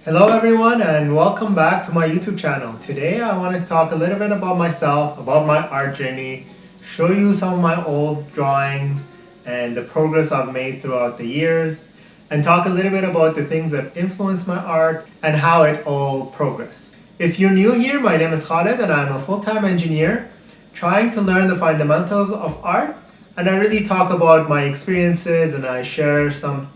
Hello everyone and welcome back to my YouTube channel. Today I want to talk a little bit about myself, about my art journey, show you some of my old drawings and the progress I've made throughout the years, and talk a little bit about the things that influenced my art and how it all progressed. If you're new here, my name is Khaled and I'm a full-time engineer trying to learn the fundamentals of art, and I really talk about my experiences and I share some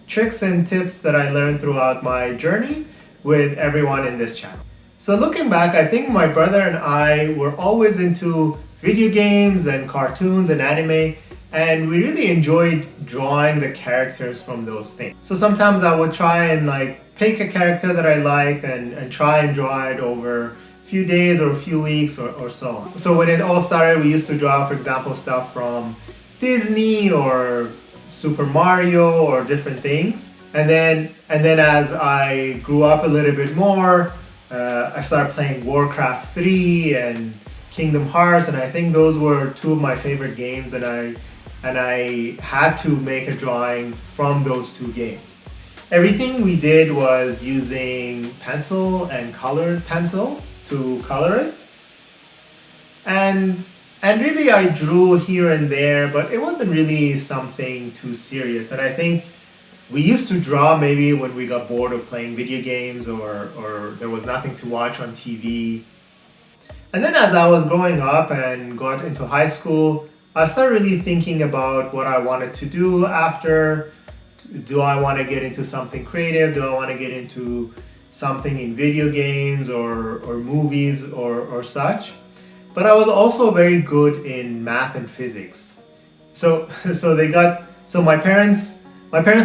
tricks and tips that I learned throughout my journey with everyone in this channel. So looking back, I think my brother and I were always into video games and cartoons and anime, and we really enjoyed drawing the characters from those things. So sometimes I would try and pick a character that I liked and try and draw it over a few days or a few weeks or so on. So when it all started, we used to draw, for example, stuff from Disney or Super Mario or different things. And then as I grew up a little bit more, I started playing Warcraft 3 and Kingdom Hearts, and I think those were two of my favorite games, and I had to make a drawing from those two games. Everything we did was using pencil and colored pencil to color it. And really I drew here and there, but it wasn't really something too serious. And I think we used to draw maybe when we got bored of playing video games or there was nothing to watch on TV. And then as I was growing up and got into high school, I started really thinking about what I wanted to do after. Do I want to get into something creative? Do I want to get into something in video games or movies or such? But I was also very good in math and physics. So my parents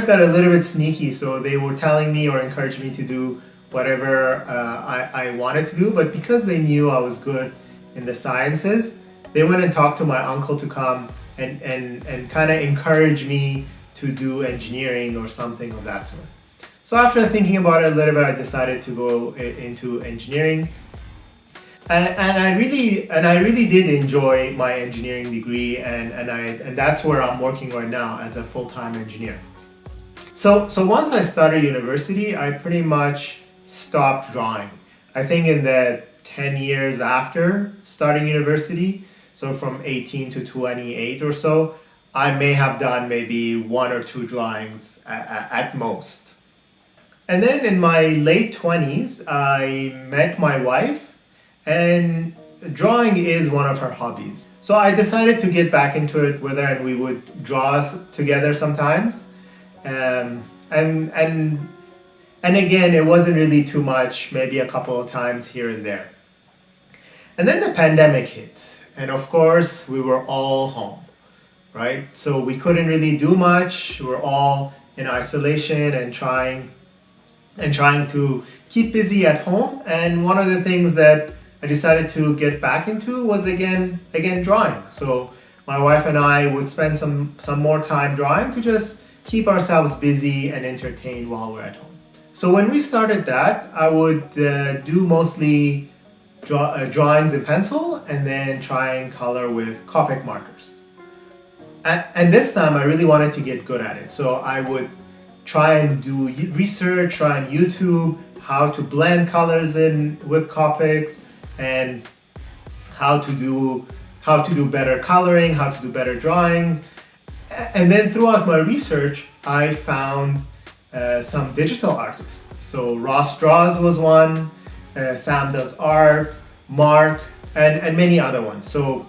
got a little bit sneaky, so they were telling me or encouraging me to do whatever I wanted to do. But because they knew I was good in the sciences, they went and talked to my uncle to come and kind of encourage me to do engineering or something of that sort. So after thinking about it a little bit, I decided to go into engineering. And I really did enjoy my engineering degree, and that's where I'm working right now as a full-time engineer. So once I started university, I pretty much stopped drawing. I think in the 10 years after starting university, so from 18 to 28 or so, I may have done maybe one or two drawings at most. And then in my late 20s, I met my wife, and drawing is one of her hobbies. So I decided to get back into it with her, and we would draw together sometimes. And again, it wasn't really too much, maybe a couple of times here and there. And then the pandemic hit, and of course we were all home, right? So we couldn't really do much. We were all in isolation and trying to keep busy at home. And one of the things that I decided to get back into was again drawing. So my wife and I would spend some more time drawing to just keep ourselves busy and entertained while we're at home. So when we started that, I would do mostly drawings in pencil and then try and color with Copic markers. And this time I really wanted to get good at it. So I would try and do research, try on YouTube how to blend colors in with Copics, and how to do better coloring, how to do better drawings. And then throughout my research, I found some digital artists. So Ross Draws was one, Sam Does Art, Mark, and many other ones. So,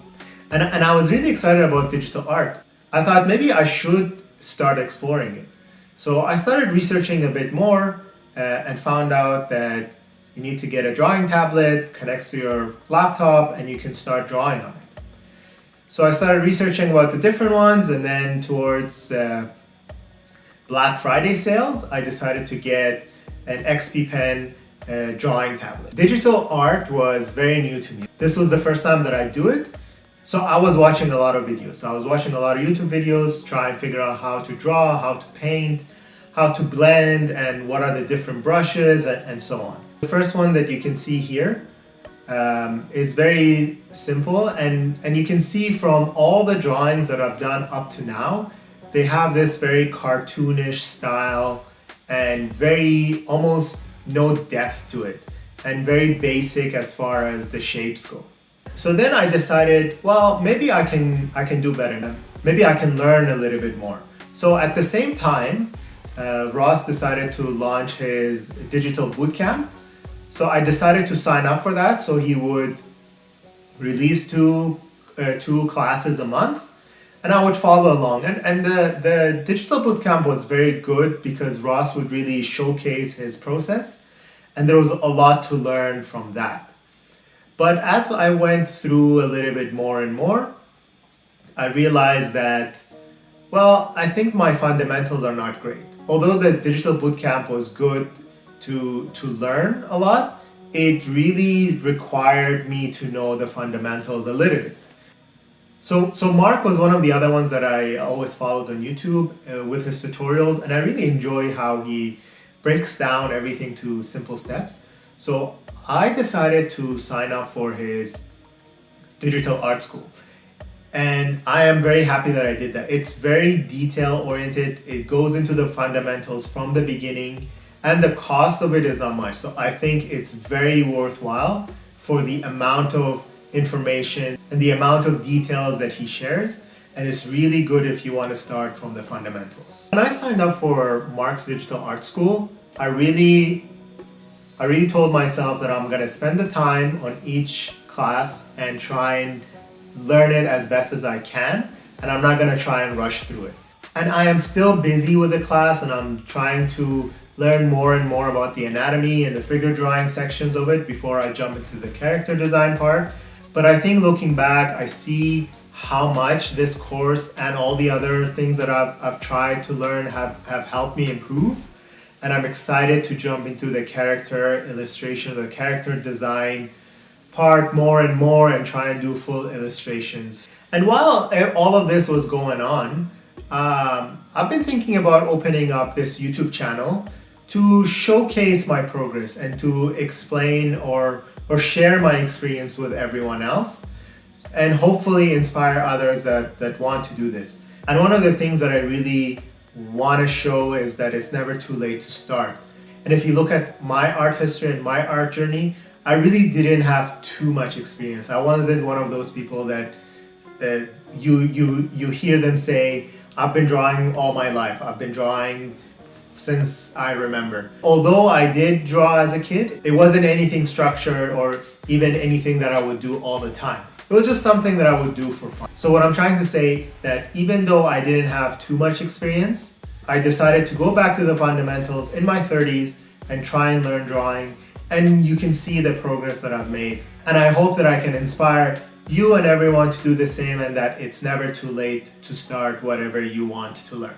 and I was really excited about digital art. I thought maybe I should start exploring it. So I started researching a bit more and found out that you need to get a drawing tablet, connects to your laptop, and you can start drawing on it. So I started researching about the different ones, and then towards Black Friday sales, I decided to get an XP Pen drawing tablet. Digital art was very new to me. This was the first time that I do it. So I was watching a lot of videos. So I was watching a lot of YouTube videos, try and figure out how to draw, how to paint, how to blend, and what are the different brushes, and so on. The first one that you can see here is very simple, and you can see from all the drawings that I've done up to now, they have this very cartoonish style and very almost no depth to it and very basic as far as the shapes go. So then I decided, well, maybe I can do better. Maybe I can learn a little bit more. So at the same time, Ross decided to launch his digital bootcamp. So I decided to sign up for that. So he would release two classes a month, and I would follow along. And the digital bootcamp was very good because Ross would really showcase his process, and there was a lot to learn from that. But as I went through a little bit more and more, I realized that, well, I think my fundamentals are not great. Although the digital bootcamp was good to learn a lot, it really required me to know the fundamentals a little bit. So Mark was one of the other ones that I always followed on YouTube with his tutorials, and I really enjoy how he breaks down everything to simple steps. So I decided to sign up for his digital art school. And I am very happy that I did that. It's very detail oriented. It goes into the fundamentals from the beginning, and the cost of it is not much. So I think it's very worthwhile for the amount of information and the amount of details that he shares. And it's really good if you want to start from the fundamentals. When I signed up for Mark's Digital Art School, I really told myself that I'm going to spend the time on each class and try and learn it as best as I can, and I'm not going to try and rush through it. And I am still busy with the class, and I'm trying to learn more and more about the anatomy and the figure drawing sections of it before I jump into the character design part. But I think looking back, I see how much this course and all the other things that I've tried to learn have helped me improve. And I'm excited to jump into the character illustration, the character design part more and more, and try and do full illustrations. And while all of this was going on, I've been thinking about opening up this YouTube channel to showcase my progress and to explain or share my experience with everyone else, and hopefully inspire others that want to do this. And one of the things that I really want to show is that it's never too late to start. And if you look at my art history and my art journey, I really didn't have too much experience. I wasn't one of those people that you hear them say, I've been drawing all my life. I've been drawing since I remember. Although I did draw as a kid, it wasn't anything structured or even anything that I would do all the time. It was just something that I would do for fun. So what I'm trying to say, that even though I didn't have too much experience, I decided to go back to the fundamentals in my 30s and try and learn drawing. And you can see the progress that I've made. And I hope that I can inspire you and everyone to do the same, and that it's never too late to start whatever you want to learn.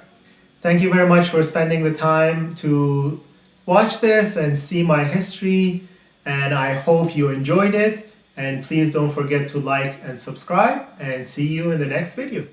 Thank you very much for spending the time to watch this and see my history. And I hope you enjoyed it. And please don't forget to like and subscribe, and see you in the next video.